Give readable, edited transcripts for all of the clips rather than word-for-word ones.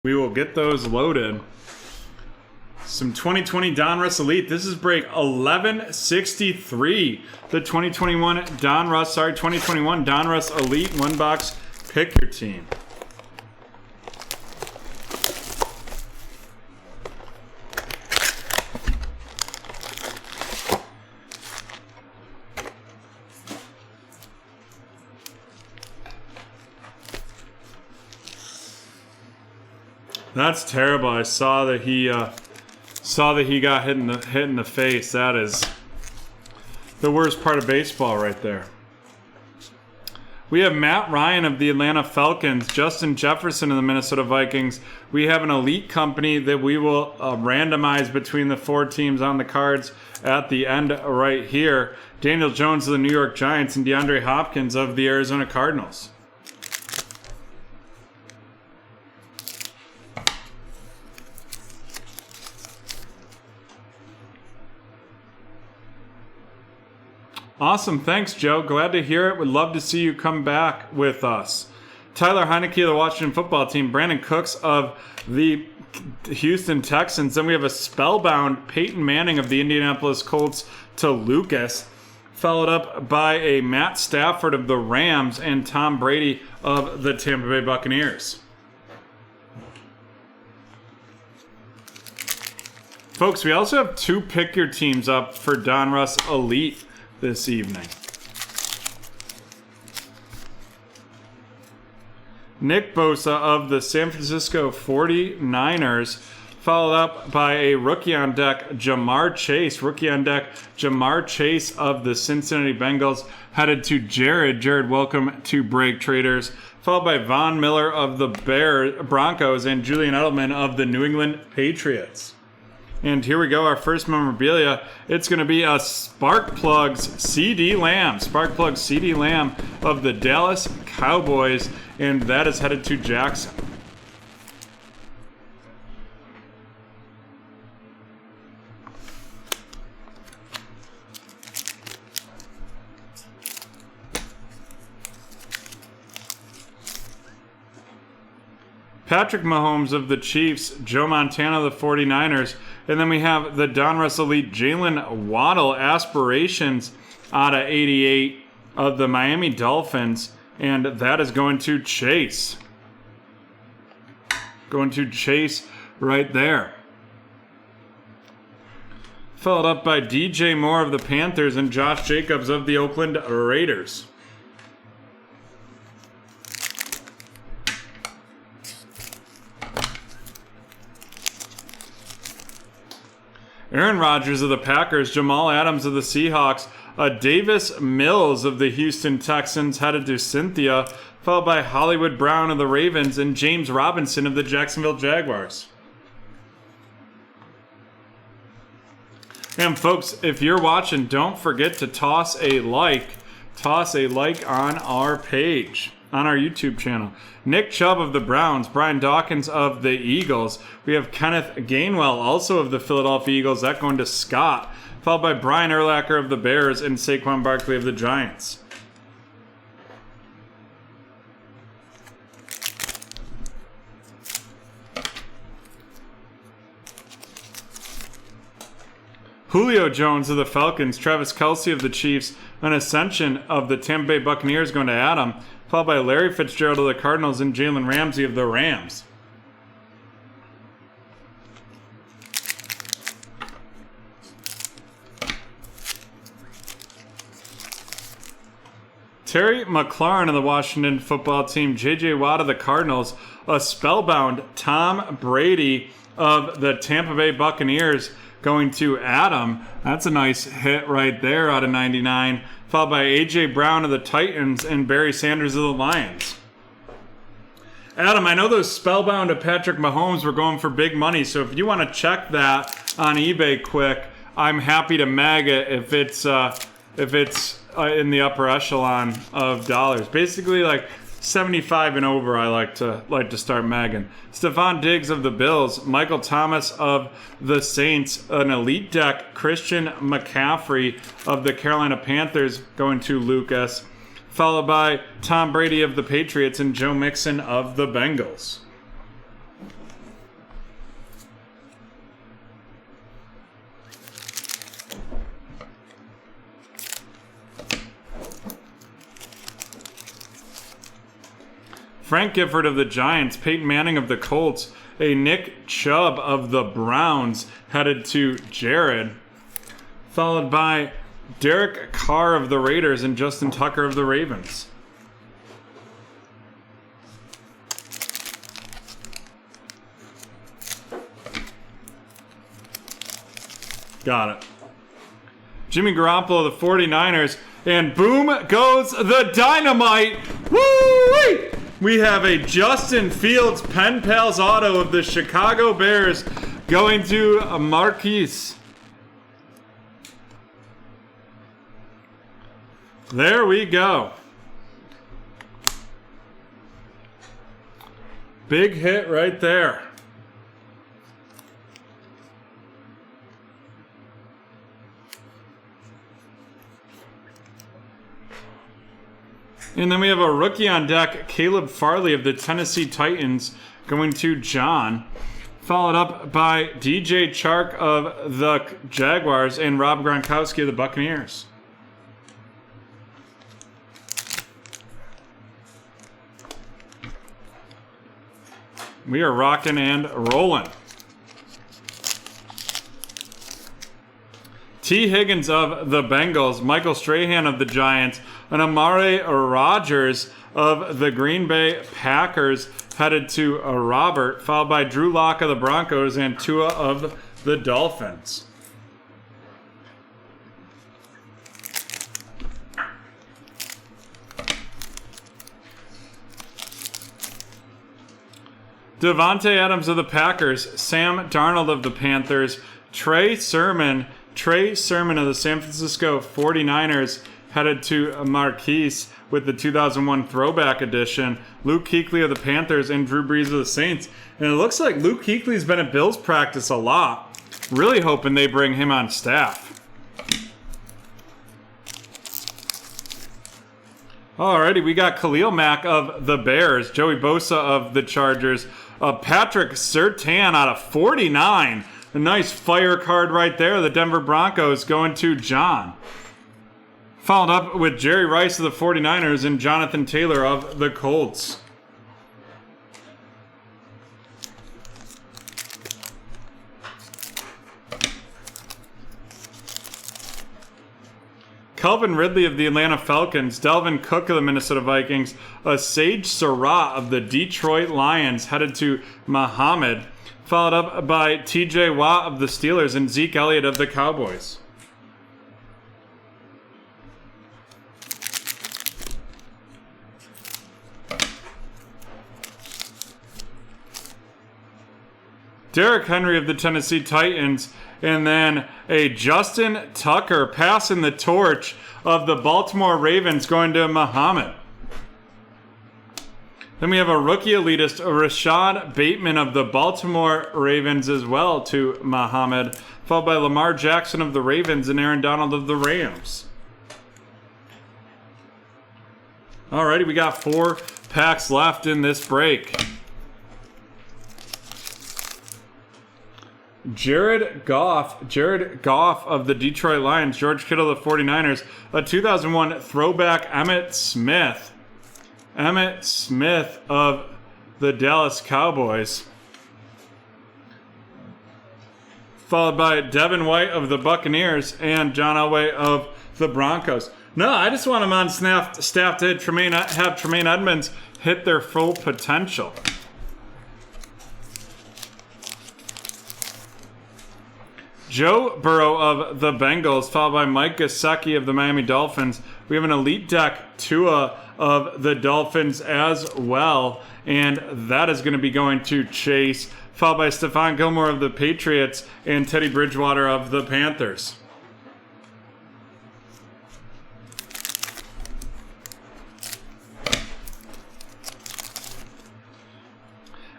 We will get those loaded. Some 2020 Donruss Elite. This is break 1163. The 2021 Donruss Elite. One box. Pick your team. That's terrible. I saw that he got hit in the face. That is the worst part of baseball right there. We have Matt Ryan of the Atlanta Falcons, Justin Jefferson of the Minnesota Vikings. We have an elite company that we will randomize between the 4 teams on the cards at the end right here. Daniel Jones of the New York Giants and DeAndre Hopkins of the Arizona Cardinals. Awesome. Thanks, Joe. Glad to hear it. Would love to see you come back with us. Tyler Heineke of the Washington Football Team. Brandon Cooks of the Houston Texans. Then we have a spellbound Peyton Manning of the Indianapolis Colts to Lucas. Followed up by a Matt Stafford of the Rams and Tom Brady of the Tampa Bay Buccaneers. Folks, we also have 2 pick your teams up for Donruss Elite this evening. Nick Bosa of the San Francisco 49ers, followed up by a rookie on deck, Jamar Chase. Rookie on deck, Jamar Chase of the Cincinnati Bengals, headed to Jared. Jared, welcome to BreakTraders. Followed by Von Miller of the Broncos and Julian Edelman of the New England Patriots. And here we go, our first memorabilia. It's going to be a Spark Plugs CD Lamb. Spark Plugs CD Lamb of the Dallas Cowboys. And that is headed to Jackson. Patrick Mahomes of the Chiefs, Joe Montana of the 49ers, and then we have the Donruss Elite Jalen Waddle aspirations out of 88 of the Miami Dolphins, and that is going to Chase. Going to Chase right there. Followed up by DJ Moore of the Panthers and Josh Jacobs of the Oakland Raiders. Aaron Rodgers of the Packers, Jamal Adams of the Seahawks, Davis Mills of the Houston Texans headed to Cynthia, followed by Hollywood Brown of the Ravens and James Robinson of the Jacksonville Jaguars. And folks, if you're watching, don't forget to toss a like on our page, on our YouTube channel. Nick Chubb of the Browns, Brian Dawkins of the Eagles. We have Kenneth Gainwell, also of the Philadelphia Eagles. That going to Scott. Followed by Brian Urlacher of the Bears and Saquon Barkley of the Giants. Julio Jones of the Falcons, Travis Kelce of the Chiefs, an Ascension of the Tampa Bay Buccaneers going to Adam, followed by Larry Fitzgerald of the Cardinals and Jalen Ramsey of the Rams. Terry McLaurin of the Washington Football Team, J.J. Watt of the Cardinals, a spellbound Tom Brady of the Tampa Bay Buccaneers going to Adam. That's a nice hit right there out of 99. Followed by A.J. Brown of the Titans and Barry Sanders of the Lions. Adam, I know those spellbound of Patrick Mahomes were going for big money, so if you want to check that on eBay quick, I'm happy to mag it if it's in the upper echelon of dollars. Basically, like 75 and over, I like to start magging. Stephon Diggs of the Bills, Michael Thomas of the Saints, an elite deck, Christian McCaffrey of the Carolina Panthers going to Lucas, followed by Tom Brady of the Patriots and Joe Mixon of the Bengals. Frank Gifford of the Giants, Peyton Manning of the Colts, a Nick Chubb of the Browns headed to Jared, followed by Derek Carr of the Raiders and Justin Tucker of the Ravens. Got it. Jimmy Garoppolo of the 49ers, and boom goes the dynamite. Woo-wee! We have a Justin Fields Pen Pals auto of the Chicago Bears going to Marquise. There we go. Big hit right there. And then we have a rookie on deck, Caleb Farley of the Tennessee Titans, going to John. Followed up by DJ Chark of the Jaguars and Rob Gronkowski of the Buccaneers. We are rocking and rolling. T. Higgins of the Bengals, Michael Strahan of the Giants, and Amari Rodgers of the Green Bay Packers headed to Robert, followed by Drew Lock of the Broncos and Tua of the Dolphins. Devontae Adams of the Packers, Sam Darnold of the Panthers, Trey Sermon of the San Francisco 49ers headed to Marquise with the 2001 Throwback Edition, Luke Kuechly of the Panthers, and Drew Brees of the Saints. And it looks like Luke Kuechly's been at Bills practice a lot. Really hoping they bring him on staff. Alrighty, we got Khalil Mack of the Bears, Joey Bosa of the Chargers, Patrick Surtain out of 49. A nice fire card right there. The Denver Broncos going to John. Followed up with Jerry Rice of the 49ers and Jonathan Taylor of the Colts. Calvin Ridley of the Atlanta Falcons, Dalvin Cook of the Minnesota Vikings, Sage Surratt of the Detroit Lions headed to Muhammad, followed up by TJ Watt of the Steelers and Zeke Elliott of the Cowboys. Derrick Henry of the Tennessee Titans, and then a Justin Tucker passing the torch of the Baltimore Ravens going to Muhammad. Then we have a rookie elitist, Rashad Bateman of the Baltimore Ravens as well to Muhammad, followed by Lamar Jackson of the Ravens and Aaron Donald of the Rams. Alrighty, we got 4 packs left in this break. Jared Goff of the Detroit Lions, George Kittle of the 49ers, a 2001 throwback Emmitt Smith of the Dallas Cowboys, followed by Devin White of the Buccaneers and John Elway of the Broncos. No, I just want him on staff to have Tremaine Edmonds hit their full potential. Joe Burrow of the Bengals, followed by Mike Gesicki of the Miami Dolphins. We have an elite deck, Tua of the Dolphins as well, and that is going to be going to Chase, followed by Stephon Gilmore of the Patriots and Teddy Bridgewater of the Panthers.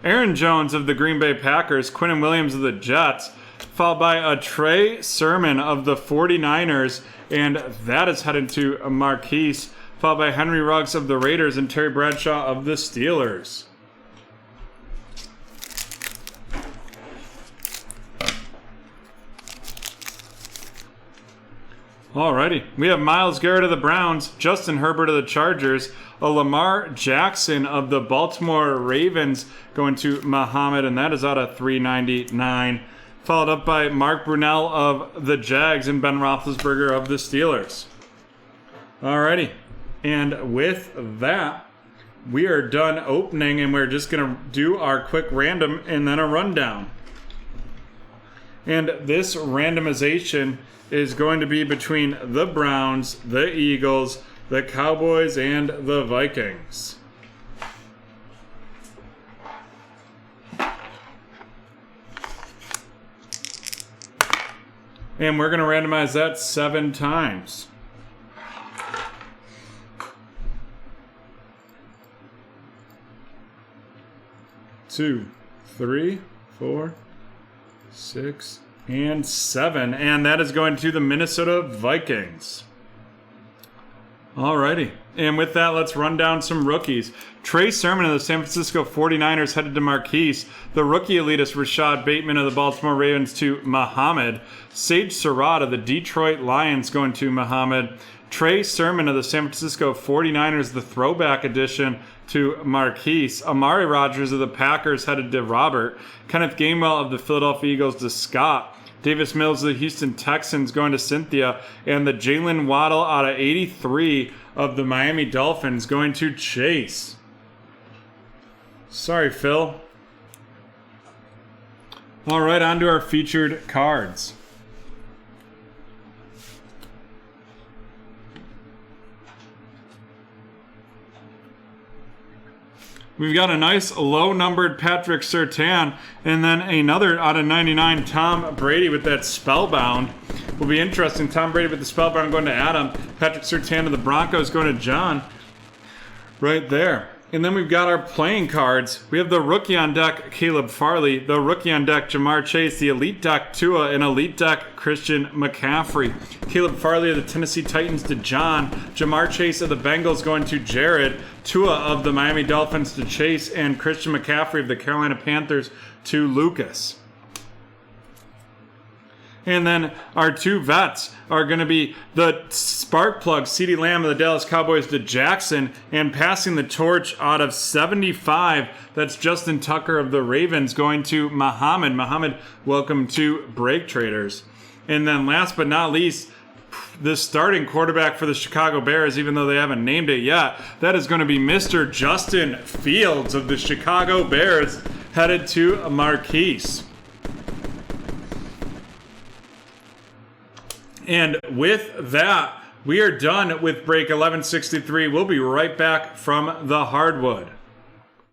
Aaron Jones of the Green Bay Packers, Quinnen Williams of the Jets, followed by a Trey Sermon of the 49ers, and that is headed to Marquise, followed by Henry Ruggs of the Raiders and Terry Bradshaw of the Steelers. Alrighty. We have Myles Garrett of the Browns, Justin Herbert of the Chargers, a Lamar Jackson of the Baltimore Ravens going to Muhammad, and that is out of 399. Followed up by Mark Brunell of the Jags and Ben Roethlisberger of the Steelers. Alrighty. And with that, we are done opening, and we're just going to do our quick random and then a rundown. And this randomization is going to be between the Browns, the Eagles, the Cowboys, and the Vikings. And we're going to randomize that 7 times. Two, 3, 4, 6, and 7. And that is going to the Minnesota Vikings. Alrighty. And with that, let's run down some rookies. Trey Sermon of the San Francisco 49ers headed to Marquise. The rookie elitist Rashad Bateman of the Baltimore Ravens to Muhammad. Sage Surratt of the Detroit Lions going to Muhammad. Trey Sermon of the San Francisco 49ers, the throwback edition, to Marquise. Amari Rodgers of the Packers headed to Robert. Kenneth Gainwell of the Philadelphia Eagles to Scott. Davis Mills of the Houston Texans going to Cynthia. And the Jalen Waddle out of 83 of the Miami Dolphins going to Chase. Sorry, Phil. All right, on to our featured cards. We've got a nice low-numbered Patrick Surtain, and then another out of 99, Tom Brady with that Spellbound. Will be interesting. Tom Brady with the Spellbound going to Adam. Patrick Surtain of the Broncos going to John. Right there. And then we've got our playing cards. We have the rookie on deck, Caleb Farley. The rookie on deck, Jamar Chase. The elite deck, Tua. And elite deck, Christian McCaffrey. Caleb Farley of the Tennessee Titans to John. Jamar Chase of the Bengals going to Jared. Tua of the Miami Dolphins to Chase. And Christian McCaffrey of the Carolina Panthers to Lucas. And then our 2 vets are going to be the spark plug, CeeDee Lamb of the Dallas Cowboys to Jackson, and passing the torch out of 75, that's Justin Tucker of the Ravens going to Muhammad. Muhammad, welcome to BreakTraders. And then last but not least, the starting quarterback for the Chicago Bears, even though they haven't named it yet, that is going to be Mr. Justin Fields of the Chicago Bears, headed to Marquise. And with that, we are done with break 1163. We'll be right back from the hardwood.